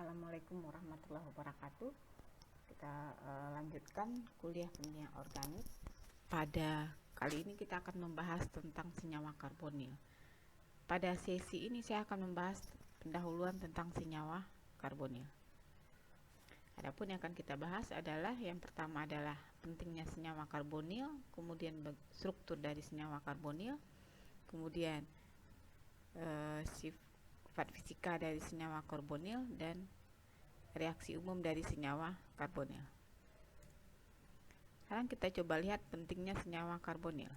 Assalamualaikum warahmatullahi wabarakatuh. Kita lanjutkan kuliah kimia organik. Pada kali ini kita akan membahas tentang senyawa karbonil. Pada sesi ini saya akan membahas pendahuluan tentang senyawa karbonil. Adapun yang akan kita bahas adalah yang pertama adalah pentingnya senyawa karbonil, kemudian struktur dari senyawa karbonil, kemudian sifat fisika dari senyawa karbonil, dan reaksi umum dari senyawa karbonil. Sekarang kita coba lihat pentingnya senyawa karbonil.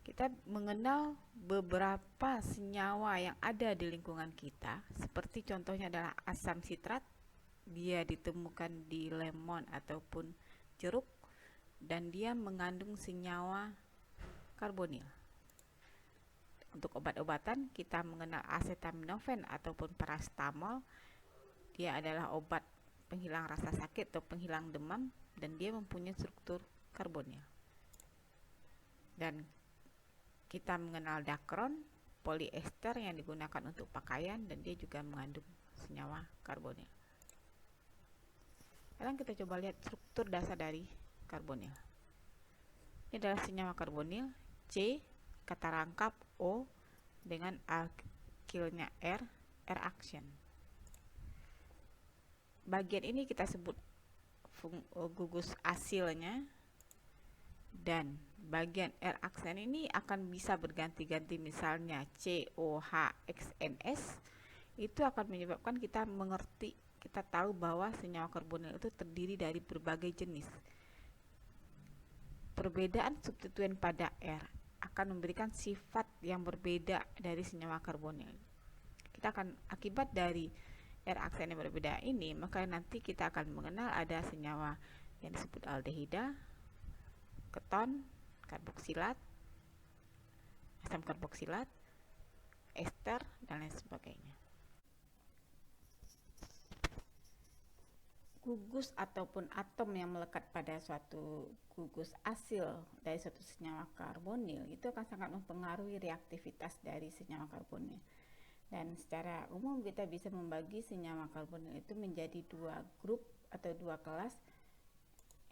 Kita mengenal beberapa senyawa yang ada di lingkungan kita, seperti contohnya adalah asam sitrat. Dia ditemukan di lemon ataupun jeruk, dan dia mengandung senyawa karbonil. Untuk obat-obatan, kita mengenal acetaminophen ataupun paracetamol. Dia adalah obat penghilang rasa sakit atau penghilang demam, dan dia mempunyai struktur karbonil. Dan kita mengenal dacron, poliester yang digunakan untuk pakaian, dan dia juga mengandung senyawa karbonil. Sekarang kita coba lihat struktur dasar dari karbonil. Ini adalah senyawa karbonil, C, kata rangkap O dengan alkilnya R action. Bagian ini kita sebut gugus asilnya, dan bagian R action ini akan bisa berganti-ganti, misalnya COHXNS. Itu akan menyebabkan kita mengerti, kita tahu bahwa senyawa karbonil itu terdiri dari berbagai jenis. Perbedaan substituen pada R akan memberikan sifat yang berbeda dari senyawa karbonil. Kita akan, akibat dari R aksen yang berbeda ini, maka nanti kita akan mengenal ada senyawa yang disebut aldehida, keton, karboksilat, asam karboksilat, ester, dan lain sebagainya. Gugus ataupun atom yang melekat pada suatu gugus asil dari suatu senyawa karbonil itu akan sangat mempengaruhi reaktivitas dari senyawa karbonil. Dan secara umum kita bisa membagi senyawa karbonil itu menjadi dua grup atau dua kelas.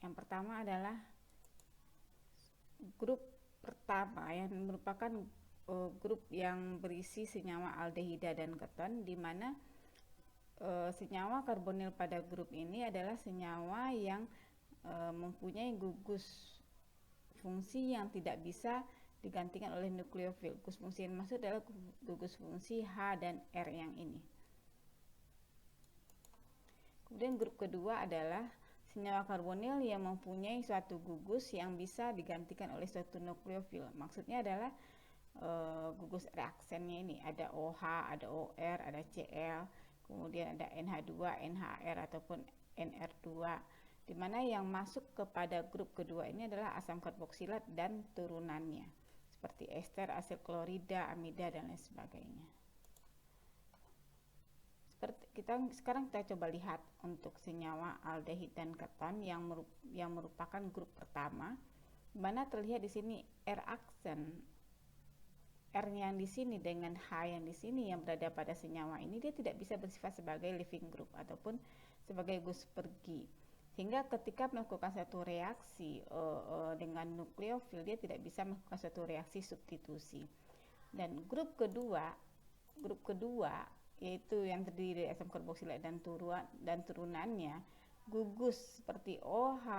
Yang pertama adalah grup pertama yang merupakan grup yang berisi senyawa aldehida dan keton, di mana senyawa karbonil pada grup ini adalah senyawa yang mempunyai gugus fungsi yang tidak bisa digantikan oleh nukleofil. Gugus fungsi yang maksud adalah gugus fungsi H dan R yang ini. Kemudian grup kedua adalah senyawa karbonil yang mempunyai suatu gugus yang bisa digantikan oleh suatu nukleofil. Maksudnya adalah gugus reaksennya ini ada OH, ada OR, ada Cl, kemudian ada NH2, NHR ataupun NR2, di mana yang masuk kepada grup kedua ini adalah asam karboksilat dan turunannya, seperti ester, asil klorida, amida, dan lain sebagainya. Sekarang kita coba lihat untuk senyawa aldehid dan keton yang merupakan grup pertama, di mana terlihat di sini R aksen. R yang di sini dengan H yang di sini yang berada pada senyawa ini, dia tidak bisa bersifat sebagai living group ataupun sebagai gugus pergi, sehingga ketika melakukan satu reaksi dengan nukleofil, dia tidak bisa melakukan satu reaksi substitusi. Dan grup kedua yaitu yang terdiri dari asam karboksilat dan turunannya, gugus seperti OH,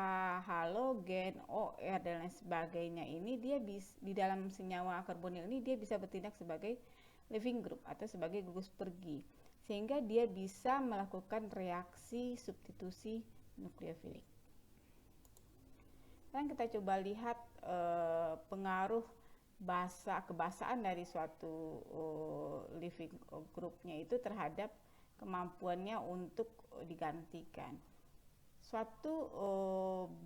halogen, OR, dan lain sebagainya ini, dia di dalam senyawa karbonil ini dia bisa bertindak sebagai living group atau sebagai gugus pergi, sehingga dia bisa melakukan reaksi substitusi nukleofilik. Dan kita coba lihat pengaruh kebasaan dari suatu living groupnya itu terhadap kemampuannya untuk digantikan. Suatu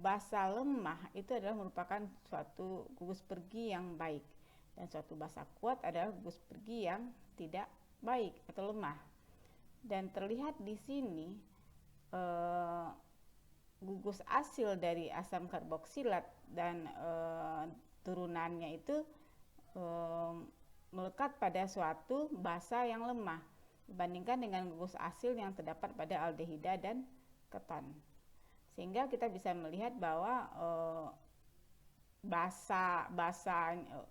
basa lemah itu adalah merupakan suatu gugus pergi yang baik, dan suatu basa kuat adalah gugus pergi yang tidak baik atau lemah. Dan terlihat di sini gugus asil dari asam karboksilat dan turunannya itu melekat pada suatu basa yang lemah. dibandingkan dengan gugus asil yang terdapat pada aldehida dan keton. Sehingga kita bisa melihat bahwa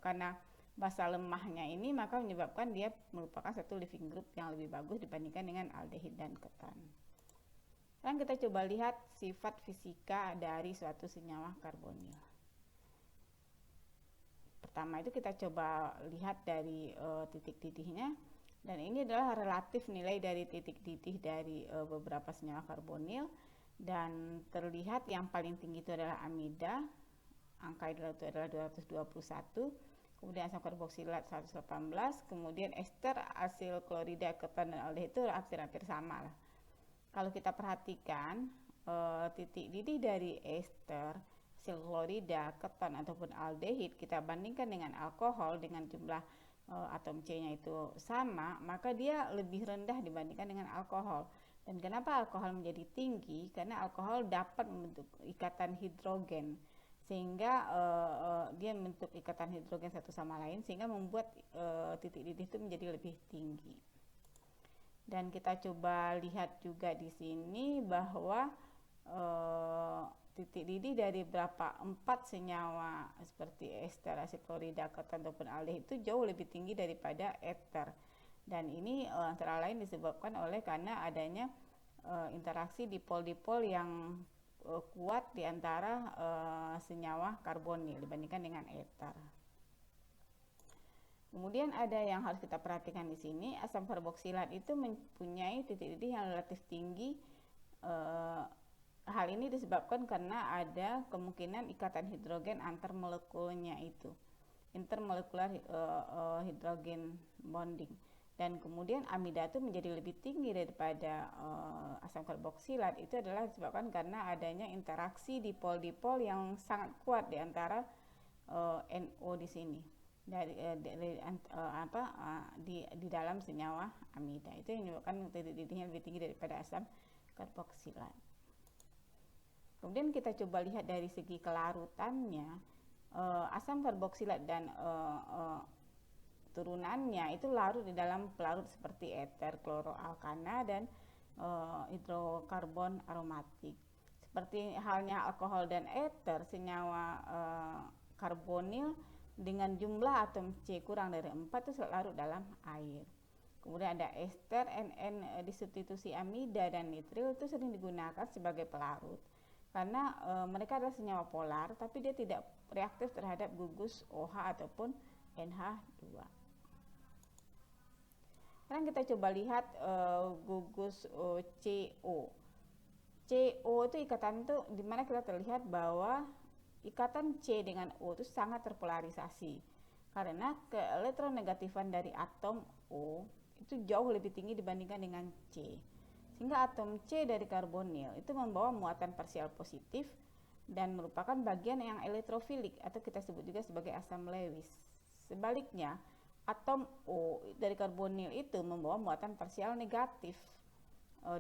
karena basa lemahnya ini maka menyebabkan dia merupakan satu living group yang lebih bagus dibandingkan dengan aldehid dan keton. Sekarang kita coba lihat sifat fisika dari suatu senyawa karbonil. Pertama itu kita coba lihat dari titik didihnya, dan ini adalah relatif nilai dari titik didih dari beberapa senyawa karbonil, dan terlihat yang paling tinggi itu adalah amida, angka itu adalah 221, kemudian asam karboksilat 118, kemudian ester, asil klorida, keton, dan aldehid itu hampir-hampir sama lah. Kalau kita perhatikan titik didih dari ester, asil klorida, keton ataupun aldehid kita bandingkan dengan alkohol dengan jumlah atom C-nya itu sama, maka dia lebih rendah dibandingkan dengan alkohol. Dan kenapa alkohol menjadi tinggi? Karena alkohol dapat membentuk ikatan hidrogen, sehingga dia membentuk ikatan hidrogen satu sama lain, sehingga membuat titik didih itu menjadi lebih tinggi. Dan kita coba lihat juga di sini bahwa titik didih dari berapa 4 senyawa seperti ester, asil klorida, keton ataupun aldehid itu jauh lebih tinggi daripada eter. Dan ini antara lain disebabkan oleh karena adanya interaksi dipol-dipol yang kuat di antara senyawa karbonil dibandingkan dengan eter. Kemudian ada yang harus kita perhatikan di sini, asam karboksilat itu mempunyai titik didih yang relatif tinggi. Hal ini disebabkan karena ada kemungkinan ikatan hidrogen antar molekulnya itu, intermolekular hidrogen bonding. Dan kemudian amida itu menjadi lebih tinggi daripada asam karboksilat, itu adalah disebabkan karena adanya interaksi dipol-dipol yang sangat kuat di antara NO di sini di dalam senyawa amida. Itu yang menyebabkan titik didihnya lebih tinggi daripada asam karboksilat. Kemudian kita coba lihat dari segi kelarutannya, asam karboksilat dan turunannya itu larut di dalam pelarut seperti eter, kloroalkana, dan hidrokarbon aromatik. Seperti halnya alkohol dan eter, senyawa karbonil dengan jumlah atom C kurang dari 4 itu larut dalam air. Kemudian ada ester, NN disubstitusi amida dan nitril itu sering digunakan sebagai pelarut karena mereka adalah senyawa polar tapi dia tidak reaktif terhadap gugus OH ataupun NH2. Sekarang kita coba lihat gugus CO. CO itu ikatan itu dimana kita terlihat bahwa ikatan C dengan O itu sangat terpolarisasi karena keelektronegatifan dari atom O itu jauh lebih tinggi dibandingkan dengan C. Sehingga atom C dari karbonil itu membawa muatan parsial positif dan merupakan bagian yang elektrofilik atau kita sebut juga sebagai asam Lewis. Sebaliknya, atom O dari karbonil itu membawa muatan parsial negatif.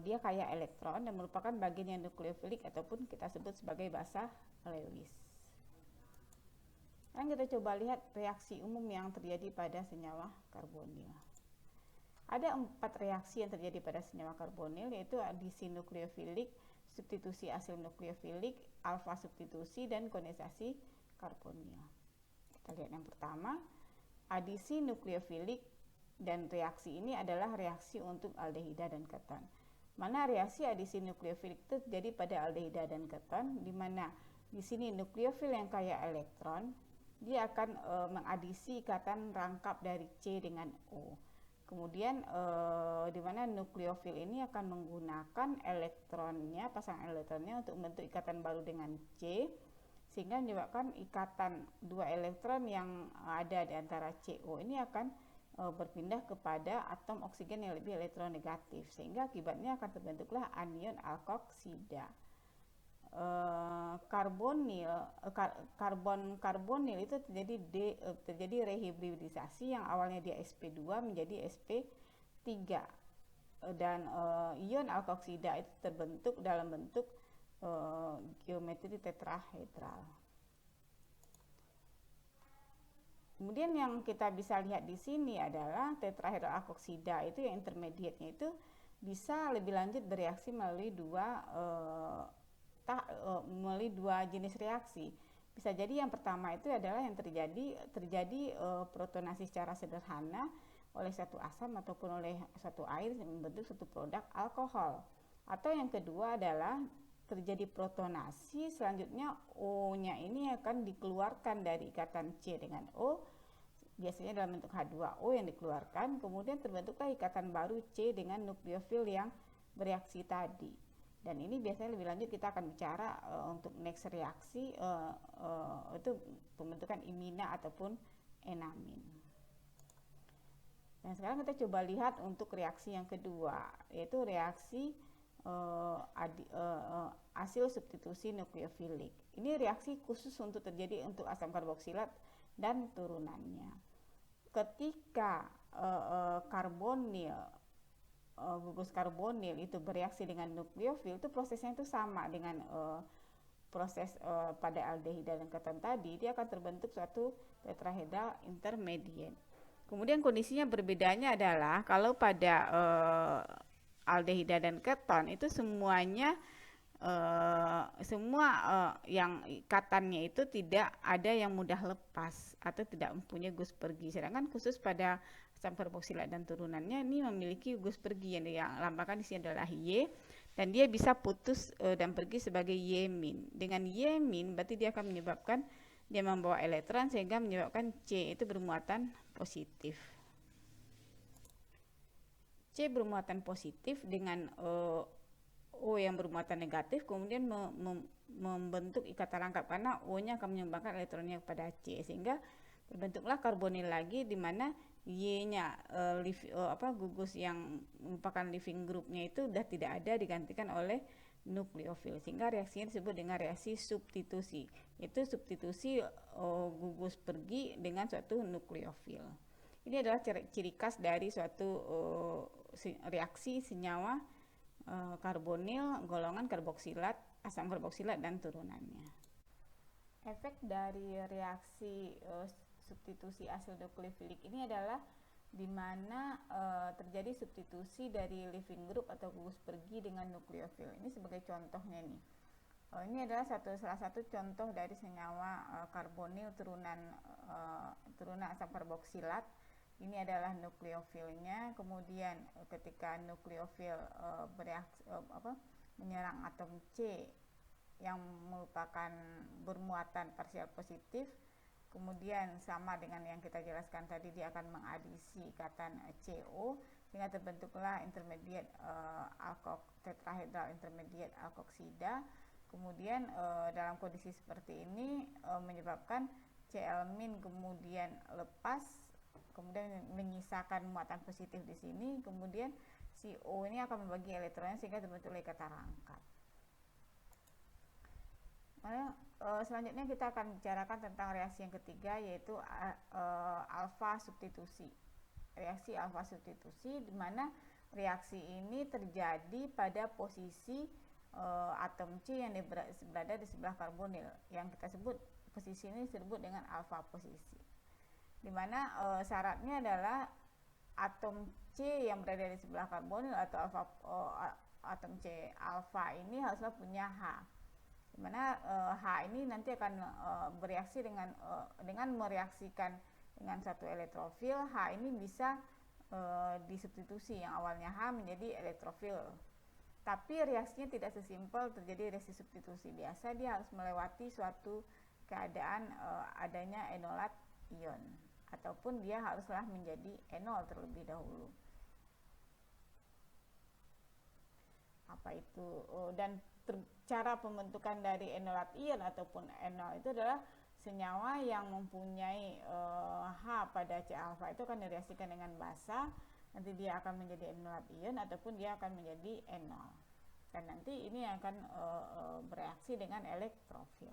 Dia kaya elektron dan merupakan bagian yang nukleofilik ataupun kita sebut sebagai basa Lewis. Dan kita coba lihat reaksi umum yang terjadi pada senyawa karbonil. Ada 4 reaksi yang terjadi pada senyawa karbonil, yaitu adisi nukleofilik, substitusi asil nukleofilik, alfa substitusi, dan kondensasi karbonil. Kita lihat yang pertama, adisi nukleofilik, dan reaksi ini adalah reaksi untuk aldehida dan keton. Mana reaksi adisi nukleofilik itu terjadi pada aldehida dan keton, di mana di sini nukleofil yang kaya elektron, dia akan mengadisi ikatan rangkap dari C dengan O. Kemudian di mana nukleofil ini akan menggunakan elektronnya, pasangan elektronnya untuk membentuk ikatan baru dengan C, sehingga menyebabkan ikatan 2 elektron yang ada di antara CO ini akan berpindah kepada atom oksigen yang lebih elektronegatif, sehingga akibatnya akan terbentuklah anion alkoksida. Karbonil itu terjadi rehibridisasi yang awalnya dia sp2 menjadi sp3 dan ion alkoksida itu terbentuk dalam bentuk geometri tetrahedral. Kemudian yang kita bisa lihat di sini adalah tetrahidroalkoksida itu yang intermediate-nya itu bisa lebih lanjut bereaksi melalui dua jenis reaksi. Bisa jadi yang pertama itu adalah yang terjadi protonasi secara sederhana oleh satu asam ataupun oleh suatu air yang membentuk suatu produk alkohol. Atau yang kedua adalah terjadi protonasi, selanjutnya O-nya ini akan dikeluarkan dari ikatan C dengan O, biasanya dalam bentuk H2O yang dikeluarkan, kemudian terbentuklah ikatan baru C dengan nukleofil yang bereaksi tadi. Dan ini biasanya lebih lanjut kita akan bicara untuk next reaksi itu pembentukan imina ataupun enamin. Dan sekarang kita coba lihat untuk reaksi yang kedua, yaitu reaksi asil substitusi nukleofilik. Ini reaksi khusus untuk terjadi untuk asam karboksilat dan turunannya. Ketika gugus karbonil itu bereaksi dengan nukleofil, itu prosesnya itu sama dengan proses pada aldehida dan keton tadi. Dia akan terbentuk suatu tetrahedral intermediate. Kemudian kondisinya berbedanya adalah kalau pada aldehida dan keton itu semuanya yang ikatannya itu tidak ada yang mudah lepas atau tidak mempunyai gus pergi. Sedangkan khusus pada asam karboksilat dan turunannya ini memiliki gus pergi yang dilambangkan di sini adalah Y, dan dia bisa putus dan pergi sebagai Y-. Dengan Y- berarti dia akan menyebabkan dia membawa elektron sehingga menyebabkan C itu bermuatan positif. C bermuatan positif dengan O yang bermuatan negatif, kemudian membentuk ikatan rangkap karena O-nya akan menyumbangkan elektronnya kepada C, sehingga terbentuklah karbonil lagi di mana Y-nya gugus yang merupakan living group-nya itu sudah tidak ada, digantikan oleh nukleofil, sehingga reaksinya disebut dengan reaksi substitusi. Itu substitusi gugus pergi dengan suatu nukleofil. Ini adalah ciri khas dari suatu reaksi senyawa karbonil golongan karboksilat, asam karboksilat dan turunannya. Efek dari reaksi substitusi asil nukleofilik ini adalah di mana terjadi substitusi dari living group atau gugus pergi dengan nukleofil. Ini sebagai contohnya nih. Ini adalah salah satu contoh dari senyawa karbonil turunan asam karboksilat. Ini adalah nukleofilnya. Kemudian ketika nukleofil menyerang atom C yang merupakan bermuatan parsial positif, kemudian sama dengan yang kita jelaskan tadi, dia akan mengadisi ikatan CO sehingga terbentuklah intermediate tetrahedral intermediate alkoksida. Kemudian dalam kondisi seperti ini menyebabkan Cl- kemudian lepas, kemudian menyisakan muatan positif di sini, kemudian si O ini akan membagi elektronnya sehingga terbentuklah ikatan rangkap. Selanjutnya kita akan bicarakan tentang reaksi yang ketiga, yaitu alfa substitusi. Reaksi alfa substitusi di mana reaksi ini terjadi pada posisi atom C yang berada di sebelah karbonil, yang kita sebut posisi ini disebut dengan alfa posisi, di mana syaratnya adalah atom C yang berada di sebelah karbonil atau atom C alfa ini haruslah punya H, di mana H ini nanti akan bereaksi dengan mereaksikan dengan satu elektrofil. H ini bisa disubstitusi, yang awalnya H menjadi elektrofil. Tapi reaksinya tidak sesimpel terjadi reaksi substitusi biasa, dia harus melewati suatu keadaan adanya enolat ion, ataupun dia haruslah menjadi enol terlebih dahulu. Apa itu? Dan cara pembentukan dari enolat ion ataupun enol itu adalah senyawa yang mempunyai H pada C alfa itu akan direaksikan dengan basa, nanti dia akan menjadi enolat ion ataupun dia akan menjadi enol, dan nanti ini akan bereaksi dengan elektrofil.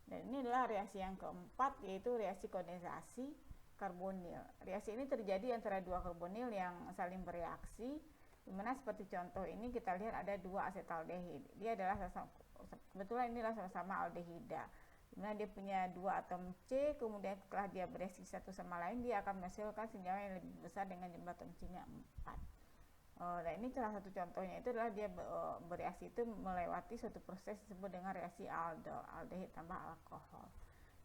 Dan ini adalah reaksi yang keempat, yaitu reaksi kondensasi karbonil. Reaksi ini terjadi antara dua karbonil yang saling bereaksi, dimana seperti contoh ini kita lihat ada dua asetaldehid. Dia adalah kebetulan inilah sama-sama aldehida. Nah, dia punya 2 atom C, kemudian setelah dia bereaksi satu sama lain, dia akan menghasilkan senyawa yang lebih besar dengan jumlah atom C-nya 4. Nah, ini salah satu contohnya itu adalah dia bereaksi itu melewati suatu proses disebut dengan reaksi aldehid tambah alkohol.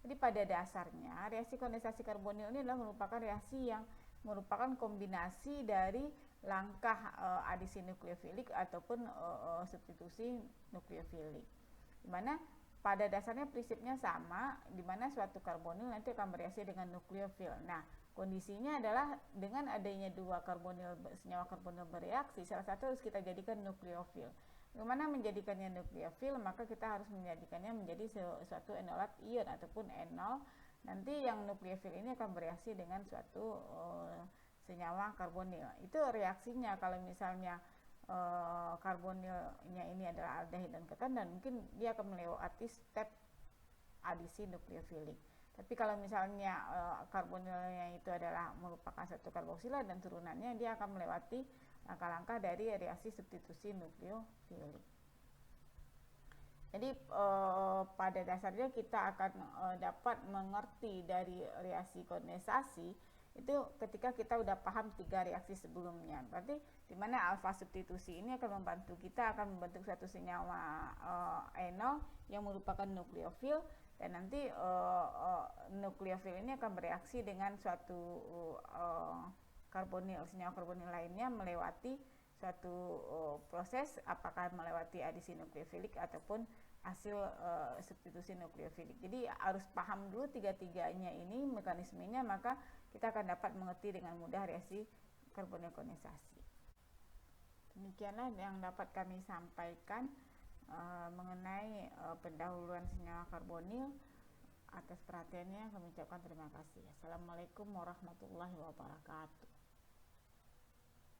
Jadi pada dasarnya reaksi kondensasi karbonil ini adalah merupakan reaksi yang merupakan kombinasi dari langkah adisi nukleofilik ataupun substitusi nukleofilik. Dimana pada dasarnya prinsipnya sama, di mana suatu karbonil nanti akan bereaksi dengan nukleofil. Nah, kondisinya adalah dengan adanya 2 senyawa karbonil bereaksi, salah satu harus kita jadikan nukleofil. Bagaimana menjadikannya nukleofil? Maka kita harus menjadikannya menjadi suatu enolat ion ataupun enol. Nanti yang nukleofil ini akan bereaksi dengan suatu senyawa karbonil. Itu reaksinya. Kalau misalnya karbonilnya ini adalah aldehid dan keton, dan mungkin dia akan melewati step adisi nukleofilik. Tapi kalau misalnya karbonilnya itu adalah merupakan satu karboksila dan turunannya, dia akan melewati langkah-langkah dari reaksi substitusi nukleofilik. Jadi pada dasarnya kita akan dapat mengerti dari reaksi kondensasi itu ketika kita udah paham 3 reaksi sebelumnya. Berarti di mana alfa substitusi ini akan membantu kita akan membentuk suatu senyawa enol yang merupakan nukleofil, dan nanti nukleofil ini akan bereaksi dengan suatu senyawa karbonil lainnya melewati suatu proses, apakah melewati adisi nukleofilik ataupun hasil substitusi nukleofilik. Jadi harus paham dulu 3-tiganya ini mekanismenya, maka kita akan dapat mengerti dengan mudah reaksi karbonil kondensasi. Demikianlah yang dapat kami sampaikan mengenai pendahuluan senyawa karbonil. Atas perhatiannya kami ucapkan terima kasih. Assalamualaikum warahmatullahi wabarakatuh.